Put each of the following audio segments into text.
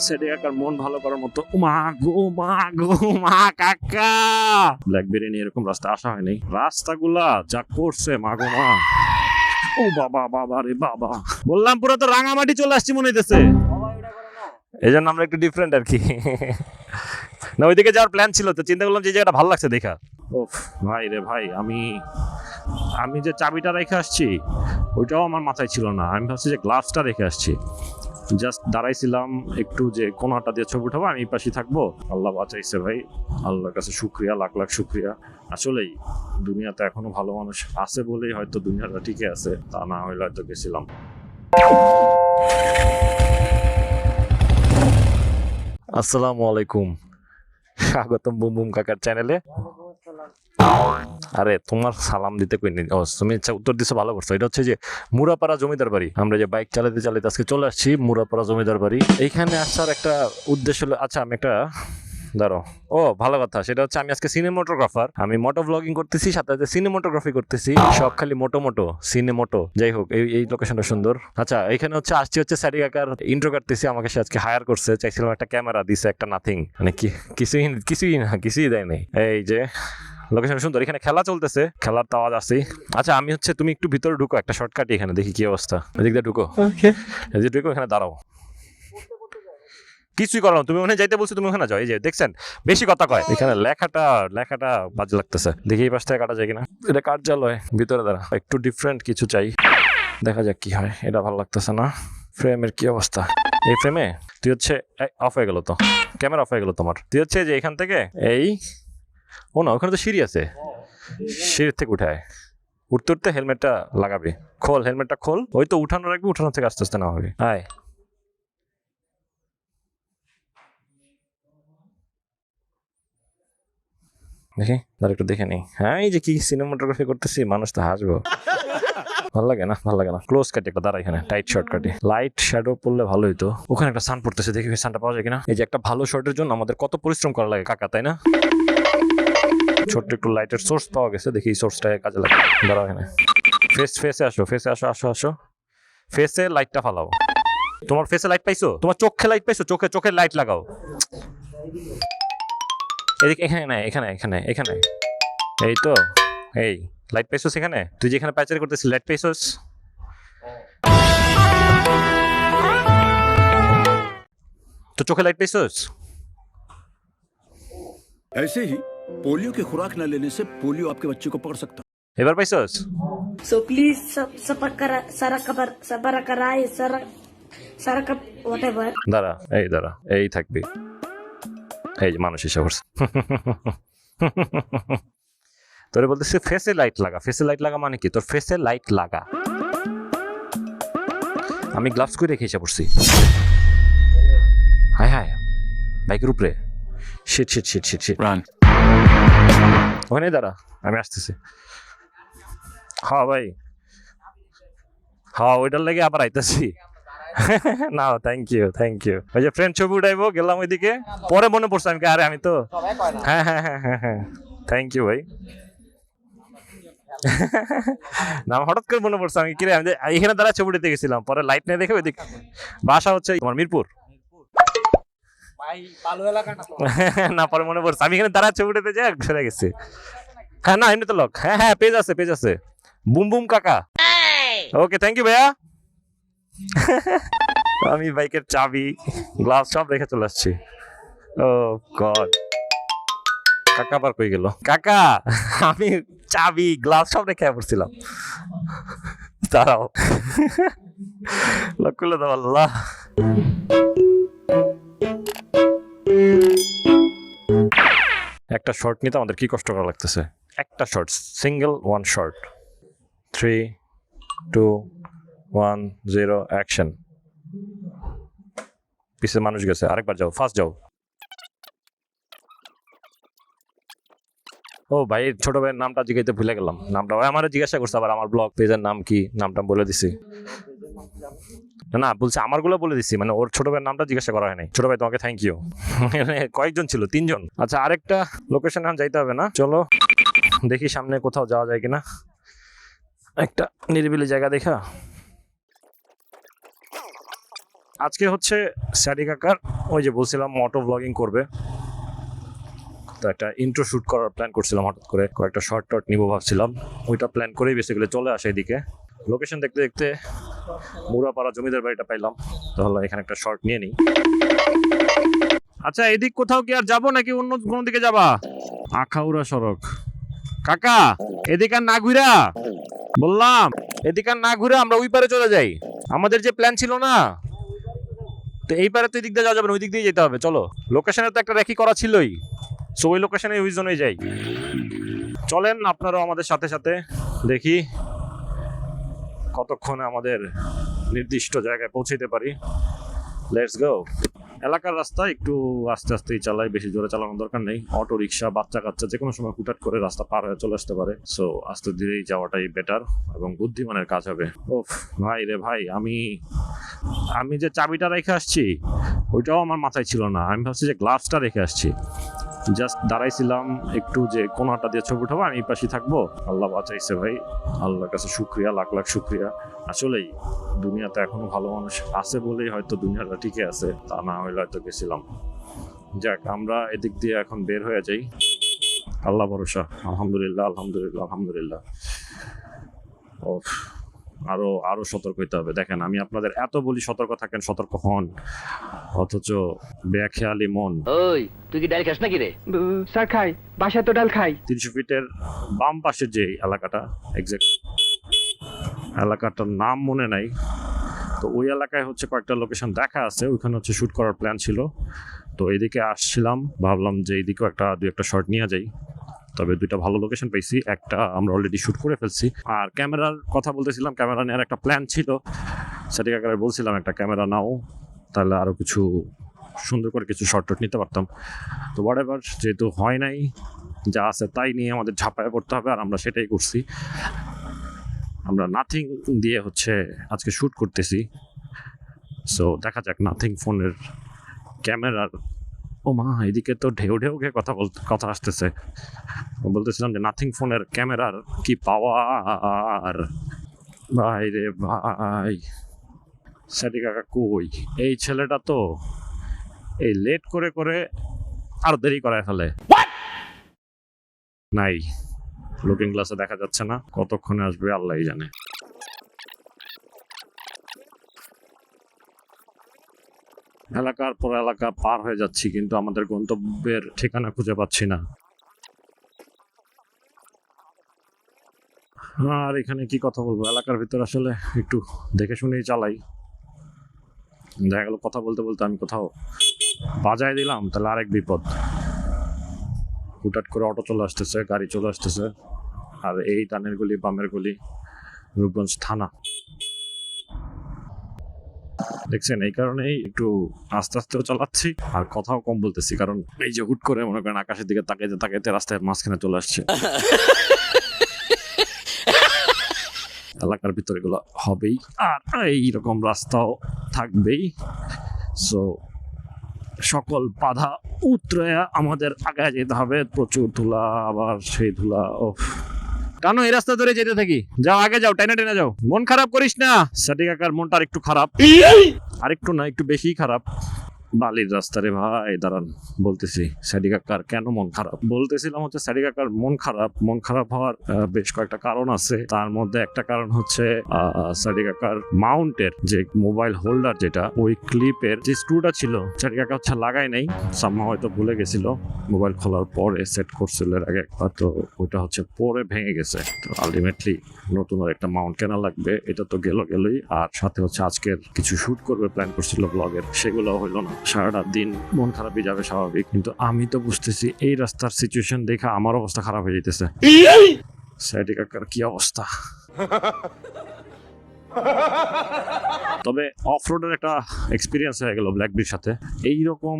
সেটা কাকার মন ভালো করার মতো। মা গো মা কাকা, ব্ল্যাকবেরি নিয়ে এরকম রাস্তা আসা হয়নি। রাস্তাগুলা যা করছে মা গো মা। ও বাবা বাবা রে বাবা, বললাম পুরো তো রাঙামাটি চলে আসছি মনে হইতেছে। এই জন্য আমরা একটু ডিফারেন্ট আর কি। না ওইদিকে যাওয়ার প্ল্যান ছিল, তো চিন্তা করলাম যে জায়গাটা ভালো লাগছে দেখা। ওফ ভাই রে ভাই, আমি যে চাবিটা রেখে আসছি ওইটাও আমার মাথায় ছিল না। আমি ভাবছি যে গ্লাভসটা রেখে আসছি। জাস্ট দাঁড়াইছিলাম একটু যে কোনটা দিয়ে ছবি উঠাবো, আমি এই পাশে থাকবো। আল্লাহ বাঁচাইছে ভাই, আল্লাহর কাছে শুক্রিয়া, লাখ লাখ শুক্রিয়া। আসলেই দুনিয়াতে এখনো ভালো মানুষ আছে বলেই হয়তো দুনিয়াটা টিকে আছে, তা না হইলে হয়তো গেছিলাম। আসসালামু আলাইকুম, স্বাগতম বুম বুম কাকার চ্যানেলে। আরে তোমার সালাম দিতে কই নি, তুমি উত্তর দিছো, ভালো করছো। এটা হচ্ছে যে মুরাপাড়া জমিদার বাড়ি। আমরা যে বাইক চালাতে চালাতে আজকে চলে আসছি মুরাপাড়া জমিদার বাড়ি। এইখানে আসার একটা উদ্দেশ্য হলো, আচ্ছা আমি একটা দাঁড়াও, ও ভালো কথা, সেটা হচ্ছে আমি আজকে সিনেমাটোগ্রাফার। আমি মোটো ব্লগিং করতেছি, সাথে সাথে সিনেমাটোগ্রাফি করতেছি। সব খালি মোটো সিনেমোটো। যাই হোক, এই লোকেশনটা সুন্দর। আচ্ছা এখানে আসছি স্যারি কাকার ইন্ট্রো কাটতেছি। আমাকে সে আজকে হায়ার করছে, চাইছিলাম একটা ক্যামেরা, দিছে একটা নাথিং, মানে কিছুই দেয় নাই। এই যে লোকেশন সুন্দর, এখানে খেলা চলতেছে, খেলার তো আওয়াজ আসেই। আচ্ছা আমি তুমি একটু ভিতরে ঢুকো, একটা শর্টকাট এখানে দেখি কি অবস্থা। এদিক দিয়ে ঢুকো, ঢুকো, এখানে দাঁড়াও। কিছুই করো না, তুমি ওখানে যাইতে বলছো, তুমি ওখানে যাও। এই যে দেখছেন, বেশি কথা কয়। এখানে লেখাটা বাজে লাগতেছে। দেখি এই পাশ থেকে কাটা যায় কিনা। এটা কার্যালয়, ভিতরে দাঁড়া, একটু ডিফারেন্ট কিছু চাই, দেখা যাক কি হয়। এটা ভালো লাগতেছে না। ফ্রেমের কি অবস্থা? এই ফ্রেমে তুই অফ হয়ে গেল, তো ক্যামেরা অফ হয়ে গেল তোমার। তুই যে এখান থেকে ও না, ওখানে তো সিঁড়ি আছে, সিঁড়ির থেকে উঠায় উঠতে হেলমেটটা লাগাবি। খোল, হেলমেটটা খোল। ওই তো উঠানো রাখবি, উঠানো থেকে আস্তে আস্তে না হবে। আয় দেখি, একটু দেখে নি। হ্যাঁ, এই যে কি সিনেমাটোগ্রাফি করতেছি, মানুষ তো হাসবো। ভালো লাগে না। ক্লোজ কাটি একটা, দাঁড়া এখানে, টাইট শর্ট কাটি। লাইট শ্যাডো পড়লে ভালো হইতো। ওখানে একটা সান পড়তেছে, দেখি সানটা পাওয়া যায় কিনা। এই যে একটা ভালো শর্টের জন্য আমাদের কত পরিশ্রম করা লাগে কাকা, তাই না? ছোট্ট একটু লাইটের সোর্স পাওয়া গেছে, দেখি এই সোর্সটা কাজে লাগে। দাঁড়াও এখানে, ফেসে আসো। ফেসে লাইটটা ফালাও। তোমার ফেসে লাইট পাইছো? তোমার চোখে লাইট পাইছো? চোখে লাইট লাগাও। এদিকে, এখানে। এই তো, এই লাইট পাইছো সেখানে? তুই যেখানে পাইচারি করতেছিস লাইট পাইছোস? তো চোখে লাইট পাইছোস? ऐसे ही पोलियो की खुराक न लेने से पोलियो आपके बच्चे को पकड़ सकता है। এবার পাইছোস? So please Saraka whatever. দাঁড়া, এই থাকবি। এই যে মানুষ এসে পড়ছে। তোরে বলতেছি ফেসে লাইট লাগা মানে কি? তোর ফেসে লাইট লাগা। আমি গ্লাভস করে রেখে এসে পড়ছি। হায় বাইকের উপরে। Shit run. ওখানে দাঁড়া, আমি আসতেছি। হ্যাঁ ভাই, হ্যাঁ ওইটার লাগে আবার আইতেছি। না থ্যাংক ইউ। ওই যে ফ্রেন্ড ছবি উঠাইবো গেলাম ওইদিকে, পরে মনে পড়ছে আমি, আরে আমি তো হ্যাঁ থ্যাংক ইউ ভাই। না হঠাৎ করে মনে পড়ছে, আমি কিরে আমি এখানে দাঁড়া ছবি উঠাতে গেছিলাম, পরে লাইট নিয়ে দেখে ওইদিকে। বাসা তোমার মিরপুর। না পরে মনে পড়ছে, আমি এখানে দাঁড়া ছবি উঠাতে যাই সরে গেছি। হ্যাঁ না এমনি তো লোক, হ্যাঁ পেজ আছে বুম বুম কাকা। ওকে থ্যাংক ইউ ভাইয়া। আমি বাইকের চাবি, গ্লাস সব রেখে চলে আসছি। ও গড, কাকা আবার কই গেল? কাকা, আমি চাবি গ্লাস সব রেখে পড়ছিলাম। দাঁড়াও, লক করলে দাও। আল্লাহ, একটা শর্ট নিতে আমাদের কি কষ্ট করা লাগতেছে। একটা short, single one short. 3, 2, 1, 0 action. পিছে মানুষ গেছে, আরেকবার যাও, ফার্স্ট যাও। ও ভাই, ছোট ভাইয়ের নামটা জিজ্ঞাসা ভুলে গেলাম। নামটা আমার জিজ্ঞাসা করছে, আবার আমার ব্লগ পেজের নাম কি, নামটা বলে দিছি। না বলছে আমারগুলো বলে দিছি, মানে ওর ছোট ভাইয়ের নামটা জিজ্ঞাসা করা হয়নি। ছোট ভাই তোমাকে থ্যাংক ইউ। কয়েকজন ছিল, 3 জন। আচ্ছা আরেকটা লোকেশন যাইতে হবে না, চলো দেখি সামনে কোথাও যাওয়া যায় কিনা, একটা নিরিবিলি জায়গা দেখা। আজকে হচ্ছে স্যাডি কাকার ওই যে বলছিলাম মোটো ব্লগিং করবে, তো একটা ইন্ট্রো শুট করার প্ল্যান করছিলাম, হঠাৎ করে কয়েকটা শর্ট টট নিবো ভাবছিলাম, ওইটা প্ল্যান করেই বেসিক্যালি চলে আসে এদিকে। লোকেশন দেখতে দেখতে মুরাপাড়া জমিদার বাড়িটা পাইলাম, তাহলে এখানে একটা শর্ট নিয়ে নিই। আচ্ছা, এদিক কোথাও কি আর যাবো নাকি অন্য কোনো দিকে যাবা? আখাউড়া সড়ক কাকা, এদিকে আর না ঘুরা, বললাম এদিকে আর না ঘুরে আমরা ওই পারে চলে যাই। আমাদের যে প্ল্যান ছিল না, তো এই পারে তো এই দিক দিয়ে যাওয়া যাবে না, ওই দিক দিয়ে যেতে হবে। চলো, লোকেশনে তো একটা রেখি করা ছিলই, সো ওই লোকেশনে ওই জন্যই যাই। চলেন আপনারাও আমাদের সাথে সাথে, দেখি কতক্ষণে আমাদের নির্দিষ্ট জায়গায় পৌঁছাতে পারি। Let's go. এলাকার রাস্তা একটু আস্তে আস্তেই চালাই, বেশি জোরে চালানোর দরকার নেই। অটো রিক্সা, বাচ্চা কাচ্চা যে কোনো সময় হুটহাট করে রাস্তা পার হয়ে চলে আসতে পারে, সো আস্তে ধীরেই যাওয়াটাই বেটার এবং বুদ্ধিমানের কাজ হবে। ওফ ভাই রে ভাই, আমি যে চাবিটা রেখে আসছি ওইটাও আমার মাথায় ছিল না। আমি ভাবছি যে গ্লাভসটা রেখে আসছি, জাস্ট দাঁড়াইছিলাম একটু যে কোনাটা দিয়ে ছবি উঠাবো, আমি এই পাশেই থাকবো। আল্লাহ বাঁচাইছে ভাই, আল্লাহর কাছে শুক্রিয়া, লাখ লাখ শুক্রিয়া। আসলেই দুনিয়াতে এখনো ভালো মানুষ আছে বলেই হয়তো দুনিয়াটা টিকে আছে, তা না হইলে হয়তো গেছিলাম। যাক, আমরা এদিক দিয়ে এখন বের হয়ে যাই, আল্লাহ ভরসা। আলহামদুলিল্লাহ আলহামদুলিল্লাহ আলহামদুলিল্লাহ। ও আরো সতর্ক হইতে হবে। দেখেন, আমি আপনাদের এত বলি সতর্ক থাকেন, সতর্ক হন, অথচ বেখেয়ালি মন। ওই তুই কি ডাল খাস নাকি রে? স্যার খাই, বাসায় তো ডাল খাই। 300 ফিটের বাম পাশের যে এলাকাটা, এক্সাক্ট এলাকাটার নাম মনে নাই, তো ওই এলাকায় হচ্ছে কয়েকটা লোকেশন দেখা আছে, ওইখানে হচ্ছে শুট করার প্ল্যান ছিল। তো এইদিকে আসছিলাম, ভাবলাম যে এইদিকেও দুই একটা শর্ট নিয়ে যাই। তবে দুইটা ভালো লোকেশন পাইছি, একটা আমরা অলরেডি শুট করে ফেলছি। আর ক্যামেরার কথা বলতেছিলাম, ক্যামেরা নেওয়ার একটা প্ল্যান ছিল, সেটাকে আগে বলছিলাম একটা ক্যামেরা নাও, তাহলে আরও কিছু সুন্দর করে কিছু শর্ট টট নিতে পারতাম। তো হোয়াটএভার, যেহেতু হয় নাই, যা আছে তাই নিয়ে আমাদের ঝাঁপায় পড়তে হবে, আর আমরা সেটাই করছি। আমরা নাথিং দিয়ে হচ্ছে আজকে শ্যুট করতেছি, সো দেখা যাক নাথিং ফোনের ক্যামেরার। ও মা, এদিকে তো ঢেউ ঢেউ গিয়ে কথা আসতেছে। বলতেছিলাম যে নাথিং ফোনের ক্যামেরার কি পাওয়ার ভাই রে ভাই। স্যাডি কাকা কই? এই ছেলেটা তো এই লেট করে করে আর দেরি করায় ফেলে। নাই, লুকিং গ্লাসে দেখা যাচ্ছে না, কতক্ষণে আসবে আল্লাহই জানে। এলাকার পর এলাকা পার হয়ে যাচ্ছি, কিন্তু আমাদের গন্তব্যের ঠিকানা খুঁজে পাচ্ছি না। আর এখানে কি কথা বলবো, এলাকার ভিতর আসলে একটু দেখে শুনেই চালাই। দেখা গেল কথা বলতে বলতে আমি কোথাও বাজায় দিলাম, তাহলে আরেক বিপদ। হুটহাট করে অটো চলে আসতেছে, গাড়ি চলে আসতেছে, আর এই ডানের গলি বামের গলি, রূপগঞ্জ থানা। দেখছেন, এই কারণেই একটু আস্তে আস্তেও চালাচ্ছি আর কথাও কম বলতেছি, কারণ এই যে হুট করে মনে করেন আকাশের দিকে তাকাইতে তাকাইতে রাস্তায় মাঝখানে চলে আসছে। এলাকার ভিতরে এগুলো হবেই, আর এইরকম রাস্তাও থাকবেই। সো সকল বাধা উতরে আমাদের আগে যেতে হবে। প্রচুর ধুলা, আবার সেই ধুলা। ও টানো, এই রাস্তা ধরে যেতে থাকি, যাও আগে যাও, টেনে টেনে যাও, মন খারাপ করিস না। স্যাডি কাকার মনটা আরেকটু খারাপ, আরেকটু না একটু বেশি খারাপ। বালির রাস্তা রে ভাই, দাঁড়ান বলতেছি। স্যাডি কাকার কেন মন খারাপ বলতেছিলাম, হচ্ছে স্যাডি কাকার মন খারাপ হওয়ার বেশ কয়েকটা কারণ আছে। তার মধ্যে একটা কারণ হচ্ছে স্যাডি কাকার মাউন্টের যে মোবাইল হোল্ডার, যেটা ওই ক্লিপের যে স্ক্রুটা ছিল, স্যাডি কাকা হচ্ছে লাগাই নাই, সামহাও হয়তো ভুলে গেছিল। মোবাইল খোলার পরে সেট করছিল এর আগে একবার, তো ওইটা হচ্ছে পরে ভেঙে গেছে। তো আলটিমেটলি নতুন আর একটা মাউন্ট কেনা লাগবে। এটা তো গেলই, আর সাথে হচ্ছে আজকের কিছু শুট করবে প্ল্যান করছিল ব্লগের, সেগুলো হইলো না। সারাটা দিন মন খারাপই যাবে স্বাভাবিক, কিন্তু আমি তো বুঝতেছি এই রাস্তার সিচুয়েশন দেখে আমার অবস্থা খারাপ হয়ে যেতেছে। স্যাডি কাকার কি অবস্থা। তবে অফ রোডের একটা এক্সপিরিয়েন্স হয়ে গেল ব্ল্যাকবেরির সাথে। এইরকম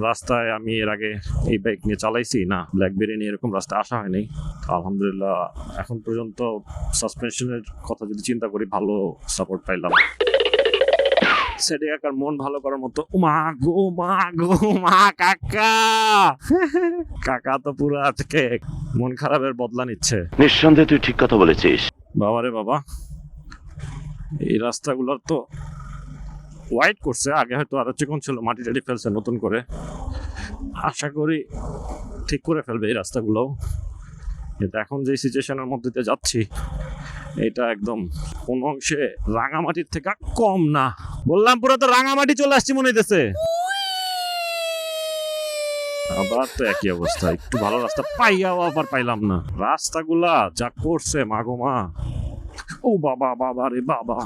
রাস্তায় আমি এর আগে এই বাইক নিয়ে চালাইছি না, ব্ল্যাকবেরি নিয়ে এরকম রাস্তায় আসা হয়নি। আলহামদুলিল্লাহ এখন পর্যন্ত সাসপেনশনের কথা যদি চিন্তা করি, ভালো সাপোর্ট পাইলাম। স্যাডি কাকার মন ভালো করার মতো মা গো মা কাকা। কাকা তো পুরো আজকে মন খারাপের বদলা নিচ্ছে। নিঃসন্দেহে তুই ঠিক কথা বলেছিস। বাবারে বাবা, এই রাস্তাগুলোর তো হোয়াইট করছে, আগে হয়তো আরো চিকন ছিল, মাটি টাটি ফেলছে নতুন করে। আশা করি ঠিক করে ফেলবে এই রাস্তাগুলো। কিন্তু এখন যে সিচুয়েশনের মধ্যে দিয়ে যাচ্ছি এটা একদম কোন অংশে রাঙামাটির থেকে কম না। বললাম পুরো তো রাঙামাটি চলে আসছি মনে হইতেছে। আবার তো একই অবস্থা, একটু ভালো রাস্তা পাইয়াও আবার পাইলাম না। রাস্তাগুলা যা করছে মাগো মা, ও বাবা বাবা রে বাবা।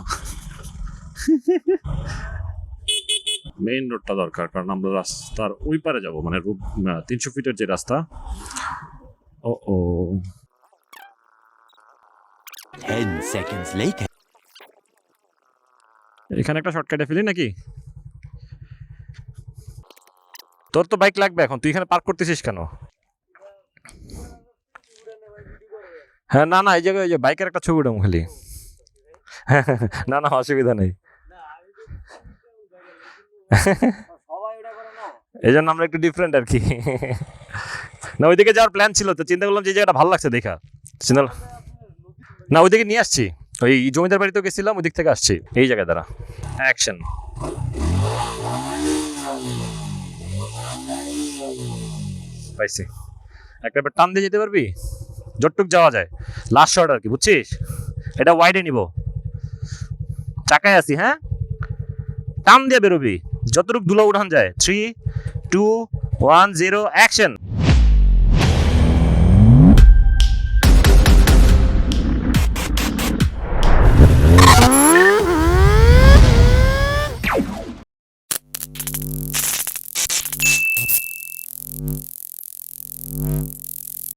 মেইন রোডটা দরকার, কারণ আমরা রাস্তার ওই পারে যাব, মানে 300 ফিটের যে রাস্তা। ও 10 seconds later. এখানে একটা শর্টকাটে ফেলি নাকি? তোর তো বাইক লাগবে এখন, তুই এখানে পার্ক করতেছিস কেন? হ্যাঁ না এই জায়গায় যে বাইকের একটা ছবি উঠাম খালি। না অসুবিধা নেই। এই জন্য আমরা একটু ডিফারেন্ট আর কি। না ওইদিকে যাওয়ার প্ল্যান ছিল, তো চিন্তা করলাম যে জায়গাটা ভালো লাগছে দেখা। না ওইদিকে নিয়ে আসছি, ওই জমিদার বাড়িতেও গেছিলাম, ওই দিক থেকে আসছি। এই জায়গায় দাঁড়া, অ্যাকশন। পাইছি, একটা টান দিয়ে যেতে পারবি যতটুক যাওয়া যায়, লাস্ট শট আর কি, বুঝছিস? এটা ওয়াইডে নিব, চাকায় আছি। হ্যাঁ, টান দিয়ে বেরোবি যতটুক ধুলো উঠান যায়। 3, 2, 1, 0 অ্যাকশন।